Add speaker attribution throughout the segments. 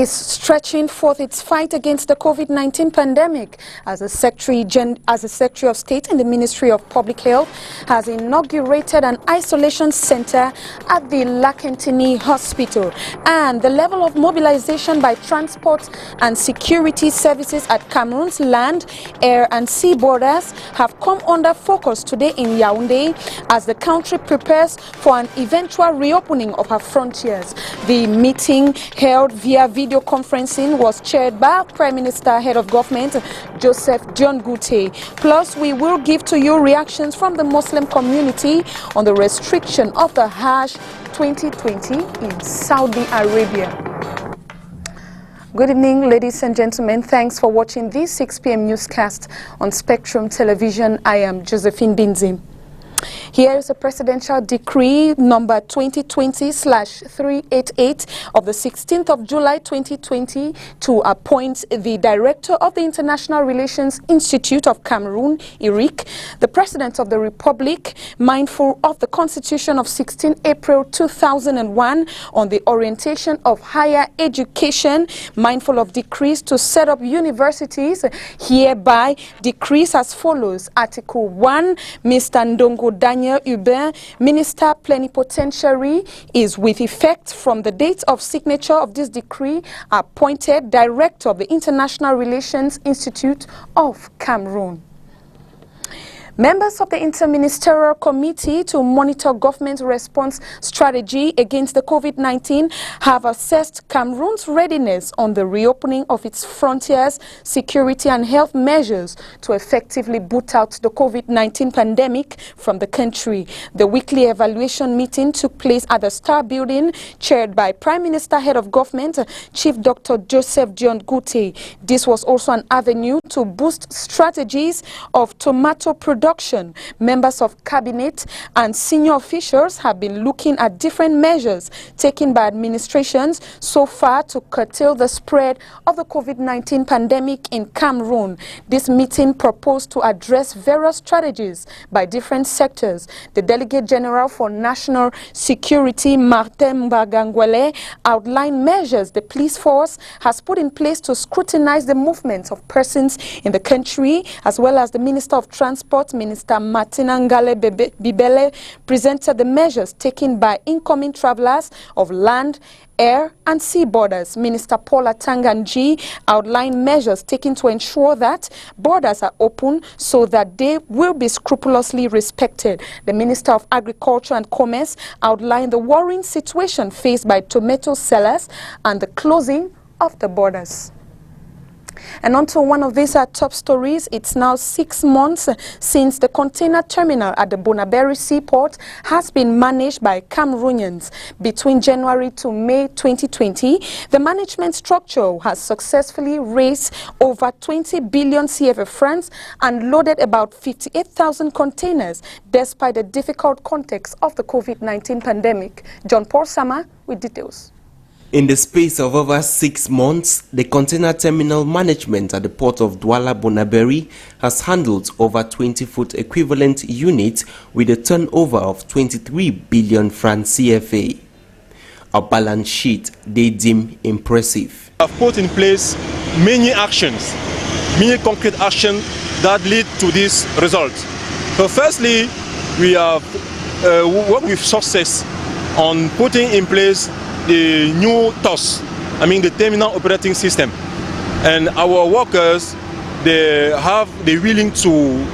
Speaker 1: is stretching forth its fight against the COVID-19 pandemic as the Secretary of State in the Ministry of Public Health has inaugurated an isolation center at the Lakentini Hospital. And the level of mobilization by transport and security services at Cameroon's land, air and sea borders have come under focus today in Yaoundé as the country prepares for an eventual reopening of her frontiers. The meeting held via video conferencing was chaired by Prime Minister, Head of Government, Josephine Bindzi. Plus, we will give to you reactions from the Muslim community on the restriction of the Hajj 2020 in Saudi Arabia. Good evening, ladies and gentlemen. Thanks for watching this 6 p.m. newscast on Spectrum Television. I am Josephine Bindzi. Here is a presidential decree number 2020/388 of the 16th of July 2020 to appoint the Director of the International Relations Institute of Cameroon, IRIC, the President of the Republic, mindful of the Constitution of 16 April 2001 on the orientation of higher education, mindful of decrees to set up universities, hereby decrees as follows. Article 1, Mr. Ndongo Daniel Hubert, Minister Plenipotentiary, is with effect from the date of signature of this decree appointed Director of the International Relations Institute of Cameroon. Members of the Interministerial Committee to monitor government response strategy against the COVID-19 have assessed Cameroon's readiness on the reopening of its frontiers, security and health measures to effectively boot out the COVID-19 pandemic from the country. The weekly evaluation meeting took place at the Star Building, chaired by Prime Minister, Head of Government, Chief Dr. Josephine Bindzi. This was also an avenue to boost strategies of tomato production. Members of cabinet and senior officials have been looking at different measures taken by administrations so far to curtail the spread of the COVID-19 pandemic in Cameroon. This meeting proposed to address various strategies by different sectors. The Delegate General for National Security, Martin Mbagangwele, outlined measures the police force has put in place to scrutinize the movements of persons in the country, as well as the Minister of Transport, Minister Martina Ngale Bibele, presented the measures taken by incoming travelers of land, air and sea borders. Minister Paula Tanganji outlined measures taken to ensure that borders are open so that they will be scrupulously respected. The Minister of Agriculture and Commerce outlined the worrying situation faced by tomato sellers and the closing of the borders. And on to one of these top stories. It's now 6 months since the container terminal at the Bonaberi seaport has been managed by Cameroonians. Between January to May 2020, the management structure has successfully raised over 20 billion CFA francs and loaded about 58,000 containers despite the difficult context of the COVID-19 pandemic. John Paul Sama with details.
Speaker 2: In the space of over 6 months, the container terminal management at the port of Douala Bonaberi has handled over 20-foot equivalent units with a turnover of 23 billion francs CFA. A balance sheet they deem impressive.
Speaker 3: We have put in place many actions, many concrete actions that lead to this result. So firstly, we have worked with success on putting in place the new TOS, the terminal operating system, and our workers, they willing to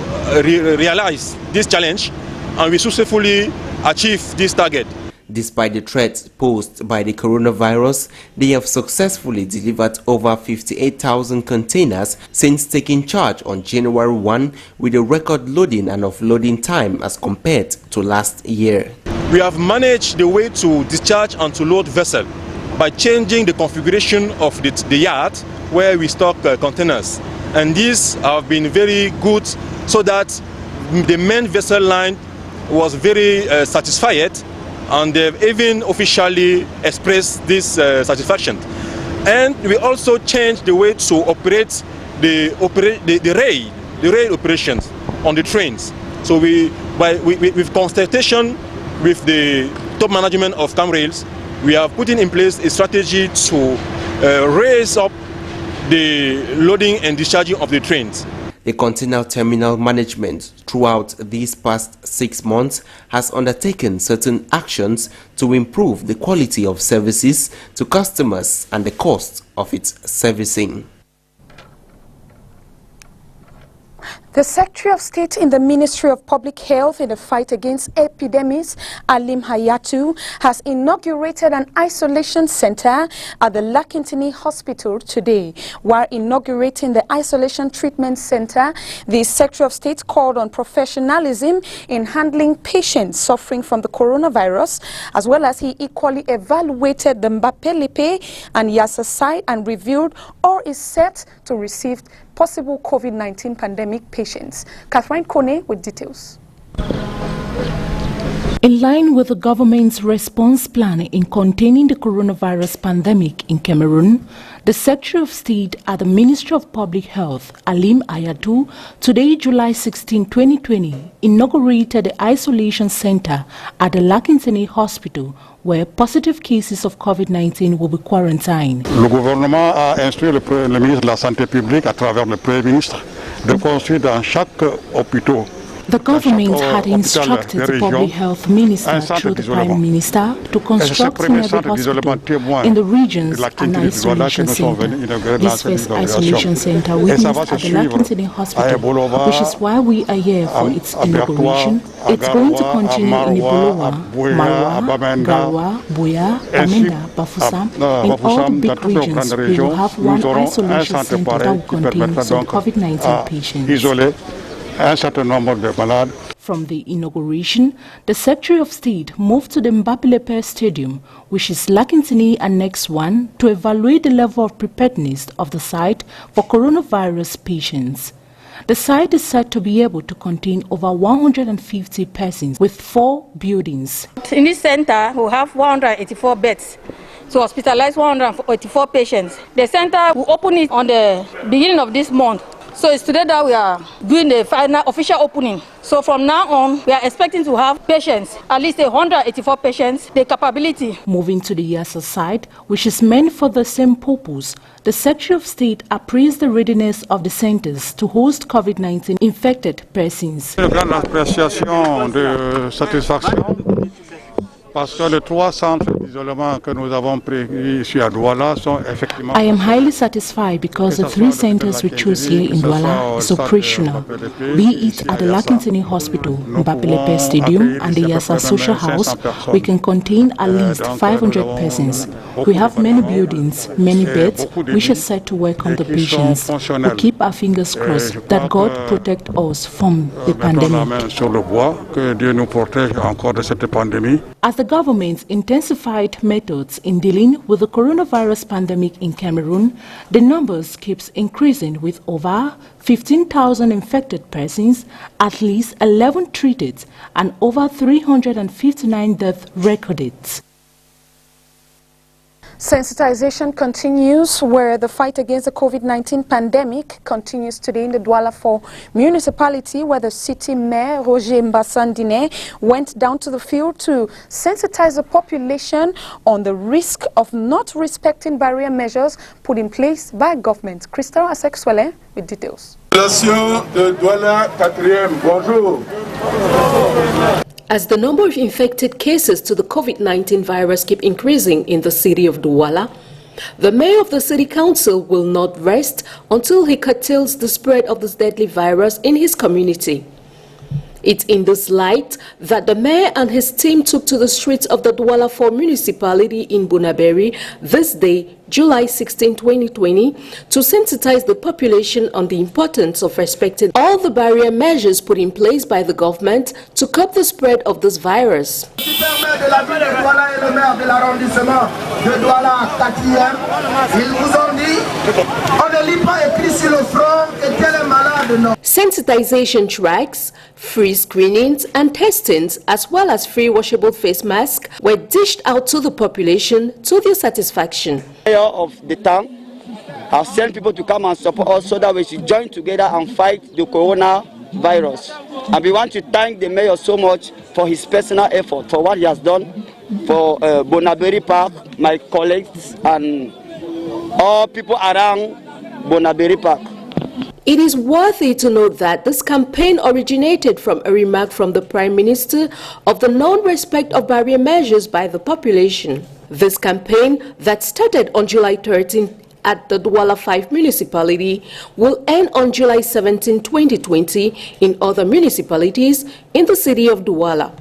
Speaker 3: realize this challenge, and we successfully achieve this target.
Speaker 2: Despite the threats posed by the coronavirus, they have successfully delivered over 58,000 containers since taking charge on January 1 with a record loading and offloading time as compared to last year.
Speaker 3: We have managed the way to discharge and to load vessel by changing the configuration of the yard where we stock containers. And these have been very good so that the main vessel line was very satisfied, and they've even officially expressed this satisfaction. And we also changed the way to operate the rail operations on the trains. So with consultation with the top management of CamRails, we have put in place a strategy to raise up the loading and discharging of the trains.
Speaker 2: The container terminal management throughout these past 6 months has undertaken certain actions to improve the quality of services to customers and the cost of its servicing.
Speaker 1: The Secretary of State in the Ministry of Public Health in the fight against epidemics, Alim Hayatu, has inaugurated an isolation center at the Lakintini Hospital today. While inaugurating the isolation treatment center, the Secretary of State called on professionalism in handling patients suffering from the coronavirus, as well as he equally evaluated the Mbapelipe and Yassa site and reviewed or is set to receive possible COVID-19 pandemic patients. Catherine Kone with details.
Speaker 4: In line with the government's response plan in containing the coronavirus pandemic in Cameroon, the Secretary of State at the Ministry of Public Health, Alim Hayatu, today, July 16, 2020, inaugurated the isolation center at the Lakintini Hospital, where positive cases of COVID-19 will be quarantined.
Speaker 5: Le gouvernement a instruit le ministre de la Santé publique à travers le Premier ministre de construire dans chaque hôpital.
Speaker 4: The government had instructed the Public Health Minister through the Prime Minister to construct in every hospital in the regions an isolation center. This first isolation center witnessed at the Lakintini Hospital, which is why we are here for its inauguration. It's going to continue in Ibolowa, Marwa, Gawa, Buya, Amenda, Bafoussam. In all the big regions, we will have one isolation center that will contain some COVID-19 patients. From the inauguration, the Secretary of State moved to the Mbapelepe Stadium, which is Lakintini Annex 1, to evaluate the level of preparedness of the site for coronavirus patients. The site is said to be able to contain over 150 persons with 4 buildings.
Speaker 6: In this center, we have 184 beds to hospitalize 184 patients. The center will open it on the beginning of this month. So it's today that we are doing the final official opening. So from now on, we are expecting to have patients, at least 184 patients, the capability.
Speaker 4: Moving to the Yassa site, which is meant for the same purpose, the Secretary of State appraised the readiness of the centers to host COVID-19 infected persons.
Speaker 5: Une grande appréciation de satisfaction. Parce que les 3 centres d'isolement que nous avons pris ici à Douala sont effectivement.
Speaker 4: I am highly satisfied because the 3 centers we choose here in Douala is operational, be it at the Lakintini Hospital, Mbapelepe Stadium and the Yassa Social House. We can contain at least 500 persons. We have many buildings, many beds, which are set to welcome the patients. We keep our fingers crossed that God protect us from the pandemic. As the government intensified methods in dealing with the coronavirus pandemic in Cameroon, the numbers keeps increasing with over 15,000 infected persons, at least 11 treated, and over 359 deaths recorded.
Speaker 1: Sensitization continues, where the fight against the COVID-19 pandemic continues today in the Douala 4 municipality, where the city mayor, Roger Mbasandine, went down to the field to sensitize the population on the risk of not respecting barrier measures put in place by government. Christelle Asexwele with details.
Speaker 7: De Douala 4e, bonjour.
Speaker 8: As the number of infected cases to the COVID-19 virus keep increasing in the city of Douala, the mayor of the city council will not rest until he curtails the spread of this deadly virus in his community. It's in this light that the mayor and his team took to the streets of the Douala 4 municipality in Bunaberi this day, July 16, 2020, to sensitize the population on the importance of respecting all the barrier measures put in place by the government to curb the spread of this virus. Sensitization tracks, free screenings and testings, as well as free washable face masks, were dished out to the population to their satisfaction.
Speaker 9: Of the town have sent people to come and support us so that we should join together and fight the coronavirus. And we want to thank the mayor so much for his personal effort, for what he has done for Bonaberi Park, my colleagues and all people around Bonaberi Park.
Speaker 8: It is worthy to note that this campaign originated from a remark from the Prime Minister of the non-respect of barrier measures by the population. This campaign that started on July 13 at the Douala 5 municipality will end on July 17, 2020 in other municipalities in the city of Douala.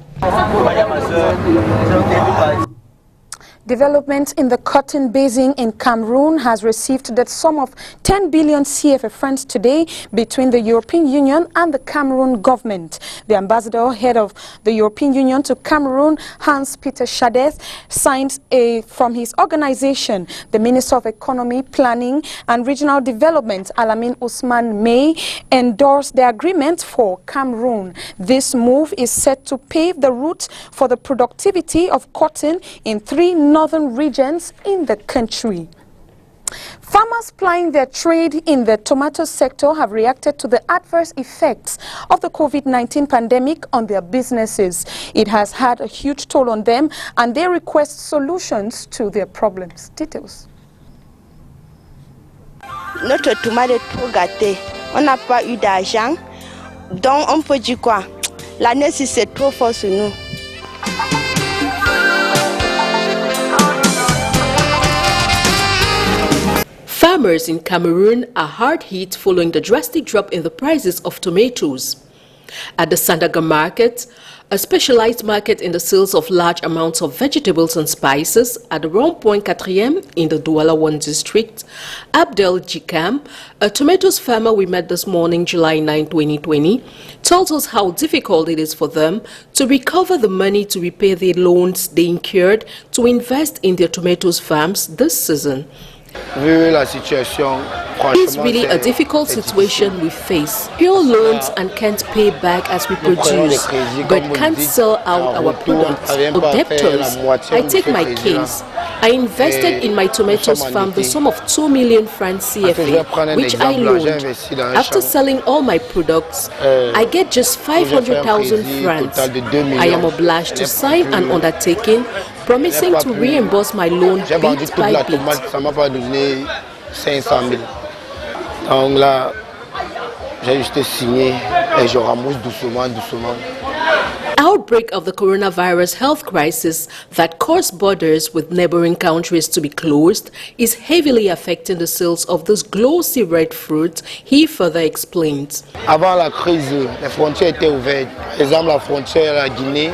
Speaker 1: Development in the cotton basin in Cameroon has received the sum of 10 billion CFA francs today between the European Union and the Cameroon government. The ambassador head of the European Union to Cameroon, Hans-Peter Schadeth, signed from his organization. The Minister of Economy, Planning and Regional Development, Alamin Ousmane May, endorsed the agreement for Cameroon. This move is set to pave the route for the productivity of cotton in 3 northern regions in the country. Farmers plying their trade in the tomato sector have reacted to the adverse effects of the COVID-19 pandemic on their businesses. It has had a huge toll on them and they request solutions to their problems. Details.
Speaker 10: Notre tomate est trop gâtée. On n'a pas eu d'argent. Donc on peut dire quoi? L'année ci c'est trop fort sur nous.
Speaker 8: Farmers in Cameroon are hard hit following the drastic drop in the prices of tomatoes. At the Sandaga market, a specialized market in the sales of large amounts of vegetables and spices at the Rond-Point 4e in the Douala 1 district, Abdel Jikam, a tomatoes farmer we met this morning, July 9, 2020, told us how difficult it is for them to recover the money to repay the loans they incurred to invest in their tomatoes farms this season. It's really a difficult situation we face. Pure loans and can't pay back as we produce, but can't sell out our products. The debtors, I take my case. I invested in my tomatoes farm the sum of 2 million francs CFA, which I loaned. After selling all my products, I get just 500,000 francs. I am obliged to sign an undertaking promising to reimburse my loan bit by bit.
Speaker 11: Donc là, j'ai juste signé et je ramasse doucement.
Speaker 8: Outbreak of the coronavirus health crisis that caused borders with neighboring countries to be closed is heavily affecting the sales of this glossy red fruit, he further explains.
Speaker 11: Avant la crise, les frontières étaient ouvertes. Par exemple, la frontière de la Guinée,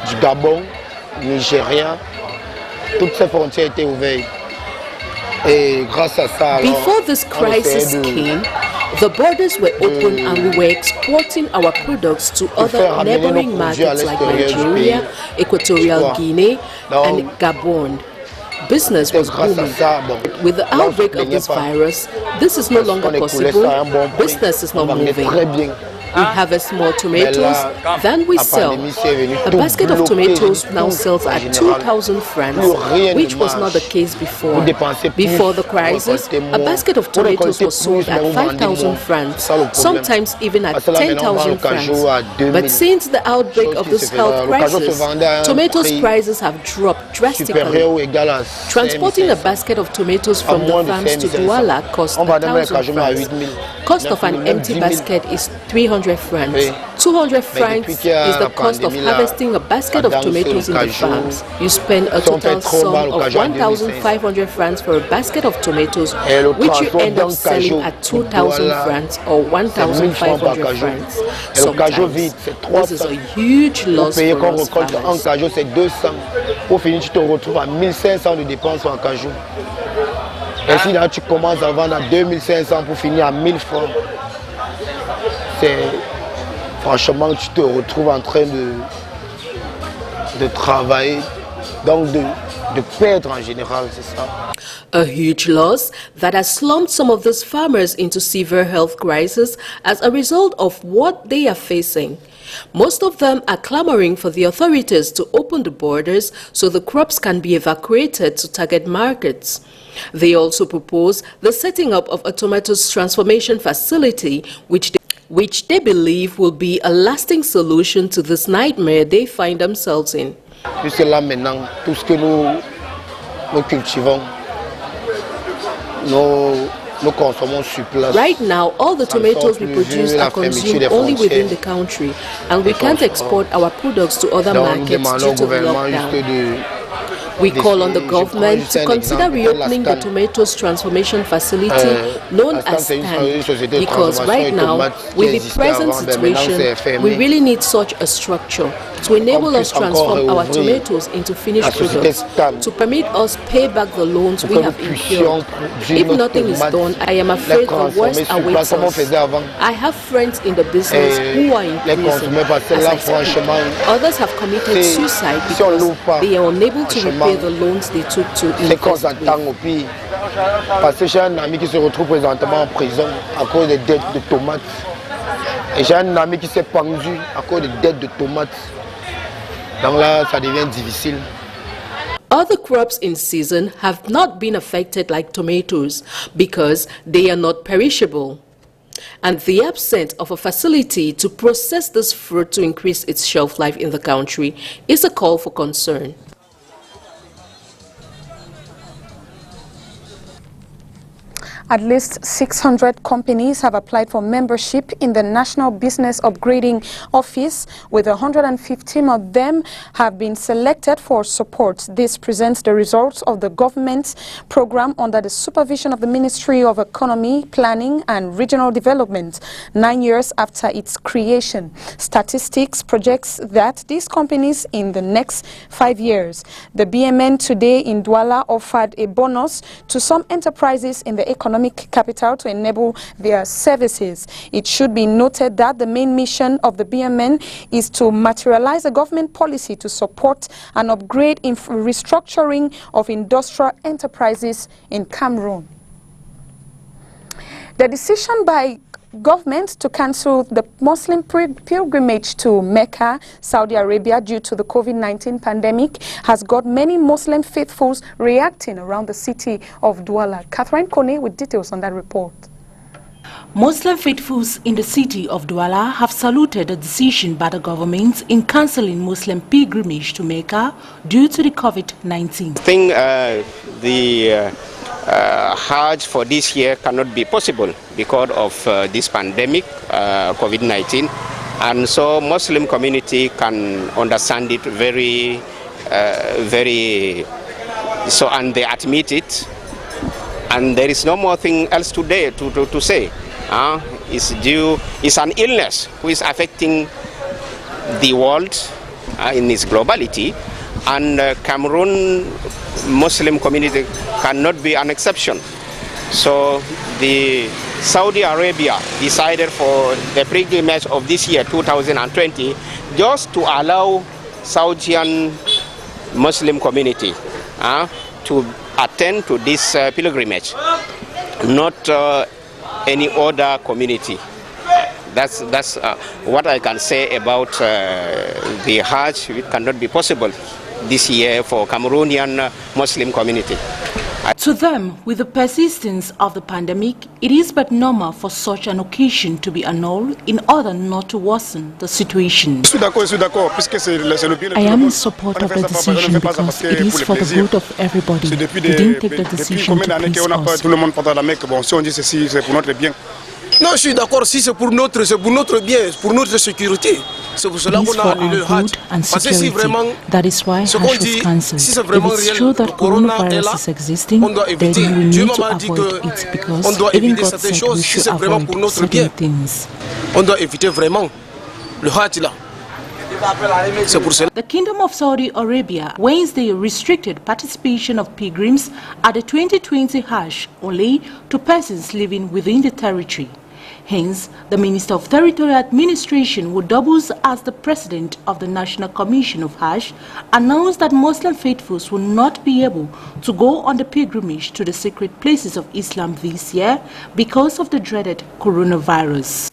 Speaker 11: du Gabon, Nigeria, toutes ces frontières étaient ouvertes. Et grâce à ça, alors,
Speaker 8: before this crisis came, the borders were open and we were exporting our products to other neighboring markets like Nigeria, Equatorial Guinea, and Gabon. Business was booming. With the outbreak of this virus, this is no longer possible. Business is not moving. We harvest more tomatoes than we sell. A basket of tomatoes now sells at 2,000 francs, which was not the case before. Before the crisis, a basket of tomatoes was sold at 5,000 francs, sometimes even at 10,000 francs. But since the outbreak of this health crisis, tomatoes prices have dropped drastically. Transporting a basket of tomatoes from the farms to Douala costs 1,000 francs. Cost of an empty basket is 300 francs. 200 francs is the cost of harvesting a basket of tomatoes in the farms. You spend a total sum of 1,500 francs for a basket of tomatoes, which you end up selling at 2,000 francs or 1,500 francs. Sometimes, this is a huge loss for us farmers.
Speaker 11: C'est 200. Au final, tu te retrouves à 1,500 de dépenses en cajou. Et si là, tu commences à vendre à 2,500 pour finir à 1,000 francs, franchement, tu te retrouves en train de travailler, donc de perdre en général, c'est ça.
Speaker 8: A huge loss that has slumped some of these farmers into severe health crisis as a result of what they are facing. Most of them are clamoring for the authorities to open the borders so the crops can be evacuated to target markets. They also propose the setting up of a tomatoes transformation facility, which they believe will be a lasting solution to this nightmare they find themselves in.
Speaker 11: Puisque là maintenant, tout ce que nous cultivons, nous consommons sur place.
Speaker 8: Right now, all the tomatoes we produce are consumed only within the country, and we can't export our products to other markets due to the lockdown. We call on the government to consider reopening the tomatoes transformation facility known as STV, because right now, with the present situation, we really need such a structure to enable us transform our tomatoes into finished products, to permit us pay back the loans we have incurred. If nothing is done, I am afraid the worst awaits us. I have friends in the business who are in prison, as I speak. Others have committed suicide because they are unable to repay the loans they took to invest with.
Speaker 11: Parce que j'ai un ami qui se retrouve présentement en prison à cause des dettes de tomates. Et j'ai un ami qui s'est pendu à cause des dettes de tomates. Donc là, ça devient difficile.
Speaker 8: Other crops in season have not been affected like tomatoes because they are not perishable. And the absence of a facility to process this fruit to increase its shelf life in the country is a call for concern.
Speaker 1: At least 600 companies have applied for membership in the National Business Upgrading Office, with 115 of them have been selected for support. This presents the results of the government's program under the supervision of the Ministry of Economy, Planning and Regional Development, 9 years after its creation. Statistics projects that these companies in the next 5 years. The BMN today in Douala offered a bonus to some enterprises in the economic capital to enable their services. It should be noted that the main mission of the BMN is to materialize a government policy to support and upgrade restructuring of industrial enterprises in Cameroon. The decision by government to cancel the Muslim pilgrimage to Mecca, Saudi Arabia, due to the COVID-19 pandemic has got many Muslim faithfuls reacting around the city of Douala. Catherine Kone with details on that report.
Speaker 4: Muslim faithfuls in the city of Douala have saluted the decision by the government in cancelling Muslim pilgrimage to Mecca due to the COVID-19.
Speaker 12: I think the Hajj for this year cannot be possible because of this pandemic, COVID-19, and so Muslim community can understand it very, so, and they admit it, and there is no more thing else today to say. It's an illness which is affecting the world in its globality, and Cameroon Muslim community cannot be an exception. So the Saudi Arabia decided for the pilgrimage of this year 2020 just to allow Saudian Muslim community to attend to this pilgrimage, not any other community. That's what I can say about the Hajj. It cannot be possible this year for Cameroonian Muslim community.
Speaker 4: To them, with the persistence of the pandemic, it is but normal for such an occasion to be annulled in order not to worsen the situation.
Speaker 13: I am in support of the decision because it is for the good of everybody. We didn't take the decision to please us.
Speaker 14: Non, je suis d'accord, si c'est pour notre bien, pour notre sécurité. C'est pour cela qu'on a annulé le Hajj. Parce que si vraiment, ce qu'on dit, si c'est vraiment réel, le corona est là, on doit éviter. Dieu m'a dit qu'on doit éviter certaines choses si c'est vraiment pour notre bien. On doit éviter vraiment le Hajj là.
Speaker 4: The Kingdom of Saudi Arabia Wednesday restricted participation of pilgrims at the 2020 Hajj only to persons living within the territory. Hence, the Minister of Territorial Administration, who doubles as the President of the National Commission of Hajj, announced that Muslim faithfuls will not be able to go on the pilgrimage to the sacred places of Islam this year because of the dreaded coronavirus.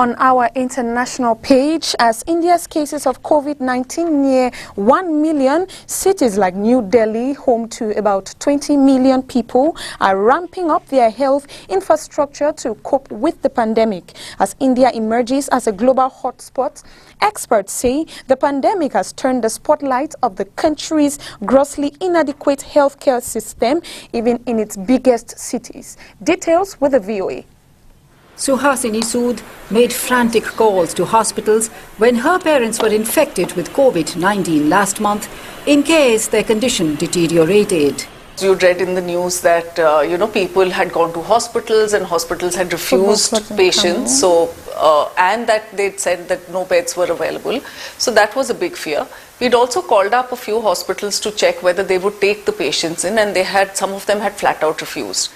Speaker 1: On our international page, as India's cases of COVID-19 near 1 million, cities like New Delhi, home to about 20 million people, are ramping up their health infrastructure to cope with the pandemic. As India emerges as a global hotspot, experts say the pandemic has turned the spotlight of the country's grossly inadequate healthcare system, even in its biggest cities. Details with the VOA.
Speaker 15: Suhasini Sood made frantic calls to hospitals when her parents were infected with COVID-19 last month in case their condition deteriorated.
Speaker 16: You read in the news that, people had gone to hospitals and hospitals had refused patients. And that they'd said that no beds were available. So that was a big fear. We'd also called up a few hospitals to check whether they would take the patients in, and some of them had flat out refused.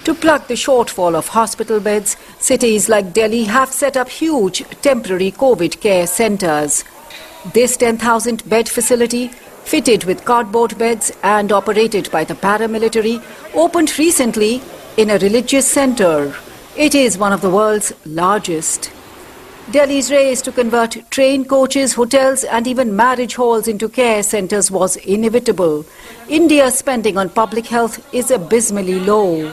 Speaker 15: To plug the shortfall of hospital beds, cities like Delhi have set up huge temporary COVID care centres. This 10,000 bed facility, fitted with cardboard beds and operated by the paramilitary, opened recently in a religious centre. It is one of the world's largest. Delhi's race to convert train coaches, hotels and even marriage halls into care centres was inevitable. India's spending on public health is abysmally low.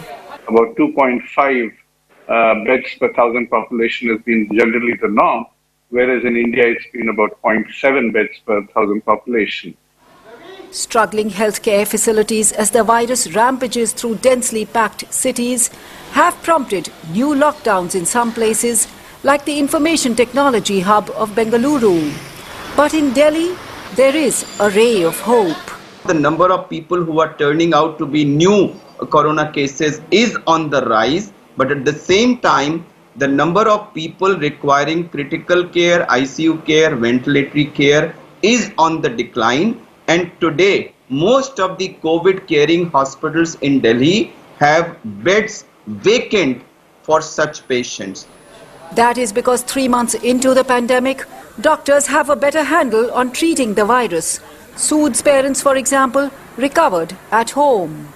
Speaker 17: About 2.5 beds per 1,000 population has been generally the norm, whereas in India it's been about 0.7 beds per 1,000 population.
Speaker 15: Struggling healthcare facilities as the virus rampages through densely packed cities have prompted new lockdowns in some places, like the information technology hub of Bengaluru. But in Delhi, there is a ray of hope.
Speaker 18: The number of people who are turning out to be new corona cases is on the rise, but at the same time, the number of people requiring critical care, ICU care, ventilatory care is on the decline. And today, most of the COVID caring hospitals in Delhi have beds vacant for such patients.
Speaker 15: That is because 3 months into the pandemic, doctors have a better handle on treating the virus. Sood's parents, for example, recovered at home.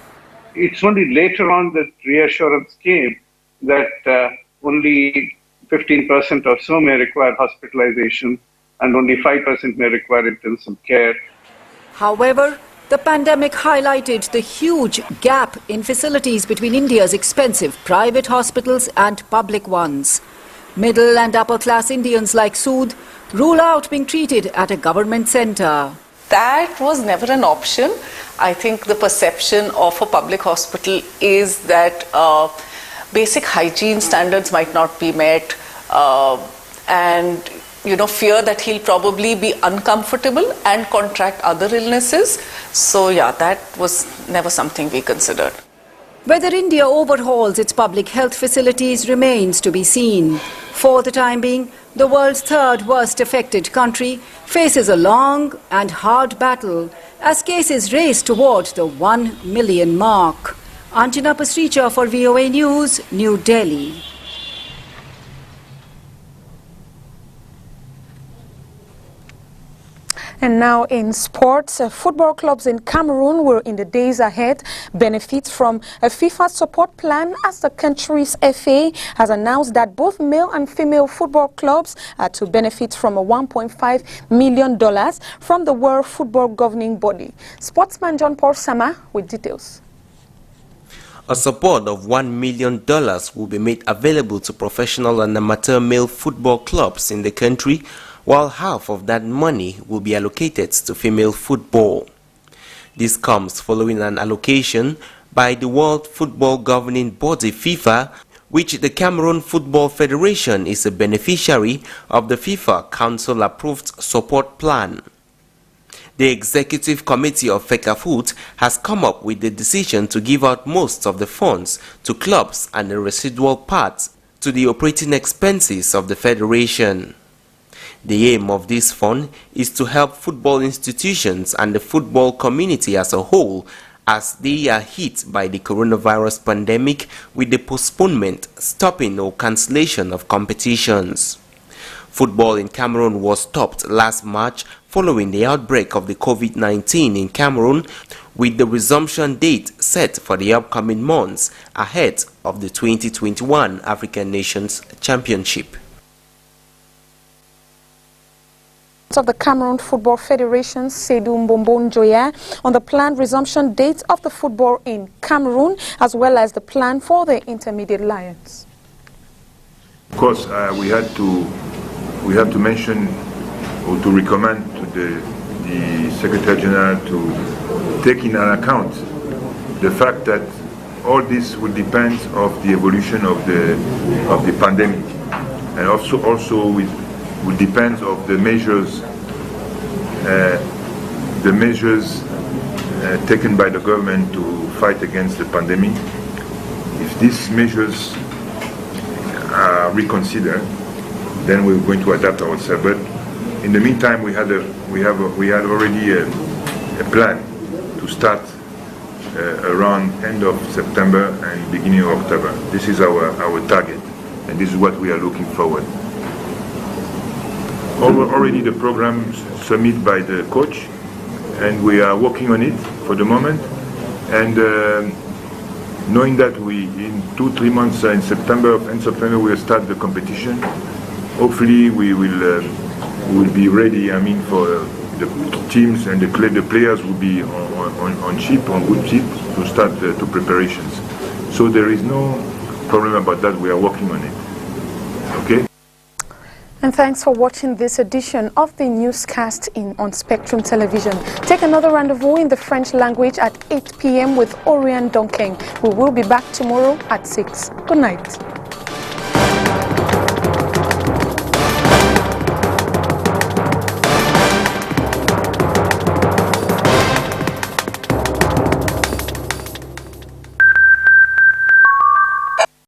Speaker 17: It's only later on that reassurance came that only 15% or so may require hospitalization and only 5% may require intensive care.
Speaker 15: However, the pandemic highlighted the huge gap in facilities between India's expensive private hospitals and public ones. Middle and upper class Indians like Sood rule out being treated at a government centre.
Speaker 16: That was never an option. I think the perception of a public hospital is that basic hygiene standards might not be met, and fear that he'll probably be uncomfortable and contract other illnesses. So yeah, that was never something we considered.
Speaker 15: Whether India overhauls its public health facilities remains to be seen. For the time being, the world's third worst affected country faces a long and hard battle as cases race toward the 1 million mark. Anjana Pasricha for VOA News, New Delhi.
Speaker 1: And now in sports, football clubs in Cameroon will in the days ahead benefit from a FIFA support plan as the country's FA has announced that both male and female football clubs are to benefit from a $1.5 million from the World Football Governing Body. Sportsman John Paul Sama with details.
Speaker 2: A support of $1 million will be made available to professional and amateur male football clubs in the country, while half of that money will be allocated to female football. This comes following an allocation by the World Football Governing Body FIFA, which the Cameroon Football Federation is a beneficiary of the FIFA Council-approved support plan. The Executive Committee of FECAFOOT has come up with the decision to give out most of the funds to clubs and the residual part to the operating expenses of the federation. The aim of this fund is to help football institutions and the football community as a whole as they are hit by the coronavirus pandemic with the postponement, stopping or cancellation of competitions. Football in Cameroon was stopped last March following the outbreak of the COVID-19 in Cameroon, with the resumption date set for the upcoming months ahead of the 2021 African Nations Championship.
Speaker 1: president of the Cameroon Football Federation, Seydou Mbombo Njoya, on the planned resumption date of the football in Cameroon, as well as the plan for the Intermediate Lions.
Speaker 19: Of course, we have to mention or to recommend to the Secretary General to take in account the fact that all this will depend of the evolution of the pandemic, and also will depend of the measures taken by the government to fight against the pandemic. If these measures are reconsidered, then we're going to adapt ourselves. But in the meantime, we had already a plan to start around end of September and beginning of October. This is our target, and this is what we are looking forward. Already the program submitted by the coach, and we are working on it for the moment. And knowing that in 2-3 months in September, end September, we'll start the competition. Hopefully, we will be ready. I mean, for the teams and the players will be on good ship to start the preparations. So there is no problem about that. We are working on it. Okay.
Speaker 1: And thanks for watching this edition of the Newscast on Spectrum Television. Take another rendezvous in the French language at 8 p.m. with Orion Donkeng. We will be back tomorrow at 6. Good night.